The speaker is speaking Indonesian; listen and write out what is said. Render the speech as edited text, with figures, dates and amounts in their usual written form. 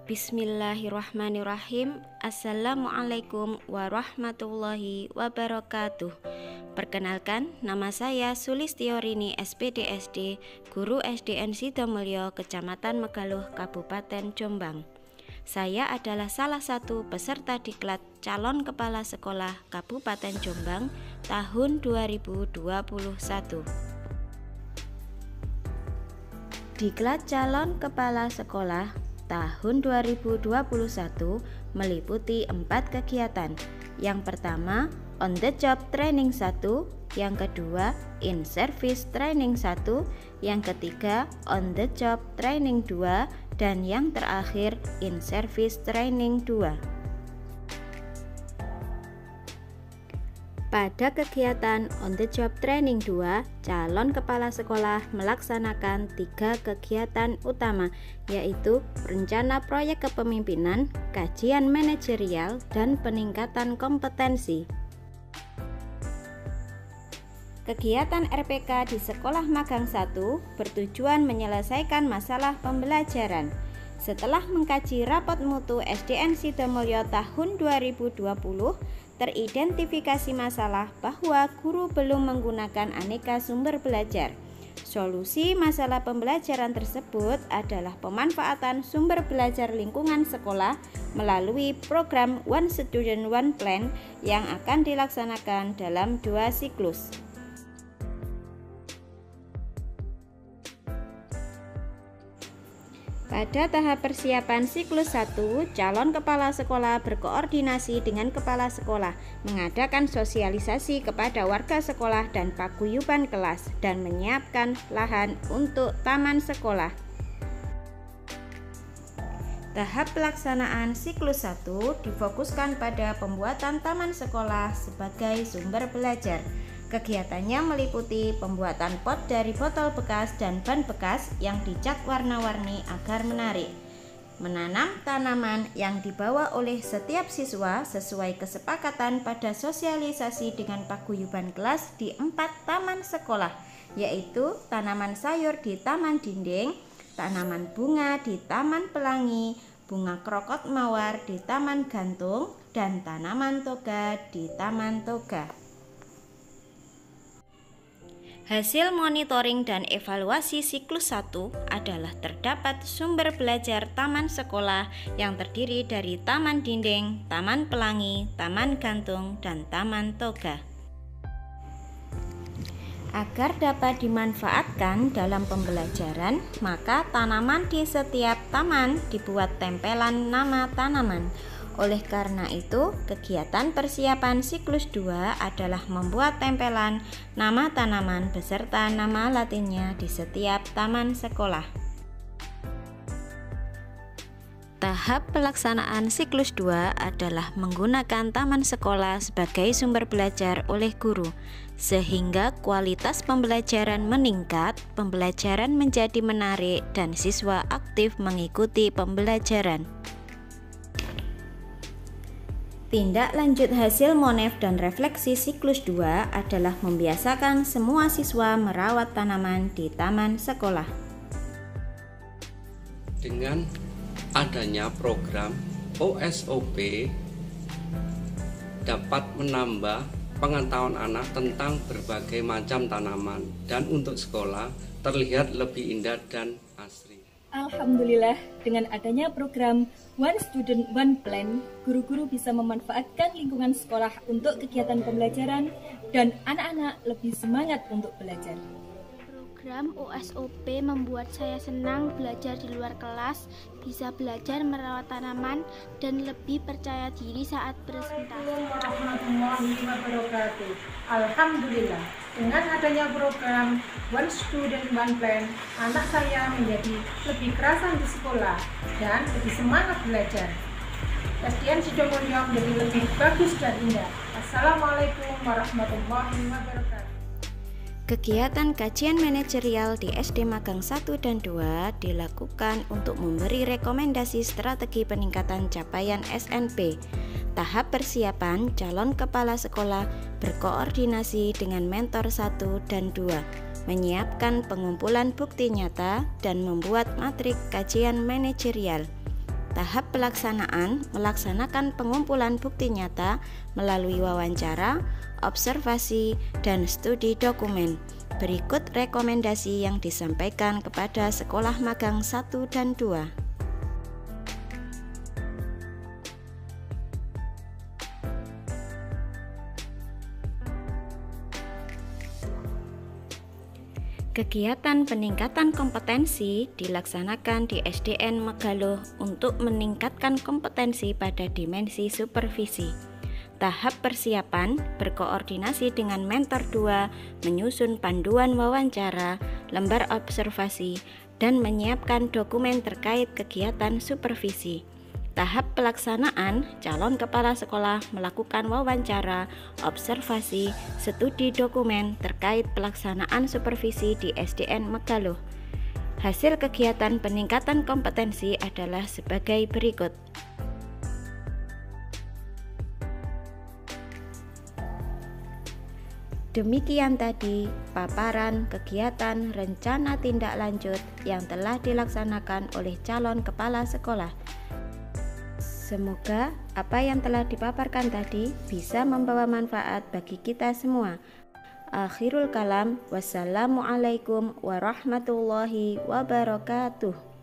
Bismillahirrahmanirrahim. Assalamualaikum warahmatullahi wabarakatuh. Perkenalkan, nama saya Sulistiorini SPDSD, Guru SDN Sidomulyo, Kecamatan Megaluh, Kabupaten Jombang. Saya adalah salah satu peserta diklat calon kepala sekolah Kabupaten Jombang tahun 2021. Diklat calon kepala sekolah tahun 2021 meliputi 4 kegiatan. Yang pertama, on the job training 1, yang kedua, in service training 1, yang ketiga, on the job training 2, dan yang terakhir, in service training 2. Pada kegiatan on the job training 2, calon kepala sekolah melaksanakan 3 kegiatan utama, yaitu rencana proyek kepemimpinan, kajian manajerial, dan peningkatan kompetensi. Kegiatan RPK di Sekolah Magang 1 bertujuan menyelesaikan masalah pembelajaran. Setelah mengkaji rapot mutu SDN Sidomulyo tahun 2020, teridentifikasi masalah bahwa guru belum menggunakan aneka sumber belajar. Solusi masalah pembelajaran tersebut adalah pemanfaatan sumber belajar lingkungan sekolah melalui program One Student One Plan yang akan dilaksanakan dalam 2 siklus. Pada tahap persiapan siklus 1, calon kepala sekolah berkoordinasi dengan kepala sekolah, mengadakan sosialisasi kepada warga sekolah dan paguyuban kelas, dan menyiapkan lahan untuk taman sekolah. Tahap pelaksanaan siklus 1 difokuskan pada pembuatan taman sekolah sebagai sumber belajar. Kegiatannya meliputi pembuatan pot dari botol bekas dan ban bekas yang dicat warna-warni agar menarik, menanam tanaman yang dibawa oleh setiap siswa sesuai kesepakatan pada sosialisasi dengan paguyuban kelas di 4 taman sekolah, yaitu tanaman sayur di taman dinding, tanaman bunga di taman pelangi, bunga krokot mawar di taman gantung, dan tanaman toga di taman toga. Hasil monitoring dan evaluasi siklus 1 adalah terdapat sumber belajar taman sekolah yang terdiri dari taman dinding, taman pelangi, taman gantung, dan taman toga. Agar dapat dimanfaatkan dalam pembelajaran, maka tanaman di setiap taman dibuat tempelan nama tanaman. Oleh karena itu, kegiatan persiapan siklus 2 adalah membuat tempelan nama tanaman beserta nama latinnya di setiap taman sekolah. Tahap pelaksanaan siklus 2 adalah menggunakan taman sekolah sebagai sumber belajar oleh guru, sehingga kualitas pembelajaran meningkat, pembelajaran menjadi menarik, dan siswa aktif mengikuti pembelajaran. Tindak lanjut hasil monef dan refleksi siklus 2 adalah membiasakan semua siswa merawat tanaman di taman sekolah. Dengan adanya program OSOP dapat menambah pengetahuan anak tentang berbagai macam tanaman dan untuk sekolah terlihat lebih indah dan asri. Alhamdulillah, dengan adanya program One Student One Plan, guru-guru bisa memanfaatkan lingkungan sekolah untuk kegiatan pembelajaran dan anak-anak lebih semangat untuk belajar. Program OSOP membuat saya senang belajar di luar kelas, bisa belajar merawat tanaman, dan lebih percaya diri saat presentasi. Warahmatullahi wabarakatuh. Alhamdulillah, dengan adanya program One Student One Plan, anak saya menjadi lebih kerasan di sekolah dan lebih semangat belajar. SDN Sidomulyo menjadi lebih bagus dan indah. Assalamualaikum warahmatullahi wabarakatuh. Kegiatan kajian manajerial di SD Magang 1 dan 2 dilakukan untuk memberi rekomendasi strategi peningkatan capaian SNP. Tahap persiapan, calon kepala sekolah berkoordinasi dengan mentor 1 dan 2, menyiapkan pengumpulan bukti nyata dan membuat matrik kajian manajerial. Tahap pelaksanaan melaksanakan pengumpulan bukti nyata melalui wawancara, observasi, dan studi dokumen. Berikut rekomendasi yang disampaikan kepada sekolah magang 1 dan 2. Kegiatan peningkatan kompetensi dilaksanakan di SDN Megaloh untuk meningkatkan kompetensi pada dimensi supervisi. Tahap persiapan berkoordinasi dengan mentor 2, menyusun panduan wawancara, lembar observasi, dan menyiapkan dokumen terkait kegiatan supervisi. Tahap pelaksanaan, calon kepala sekolah melakukan wawancara, observasi, studi dokumen terkait pelaksanaan supervisi di SDN Megaloh. Hasil kegiatan peningkatan kompetensi adalah sebagai berikut. Demikian tadi paparan kegiatan rencana tindak lanjut yang telah dilaksanakan oleh calon kepala sekolah. Semoga apa yang telah dipaparkan tadi bisa membawa manfaat bagi kita semua. Akhirul kalam, wassalamualaikum warahmatullahi wabarakatuh.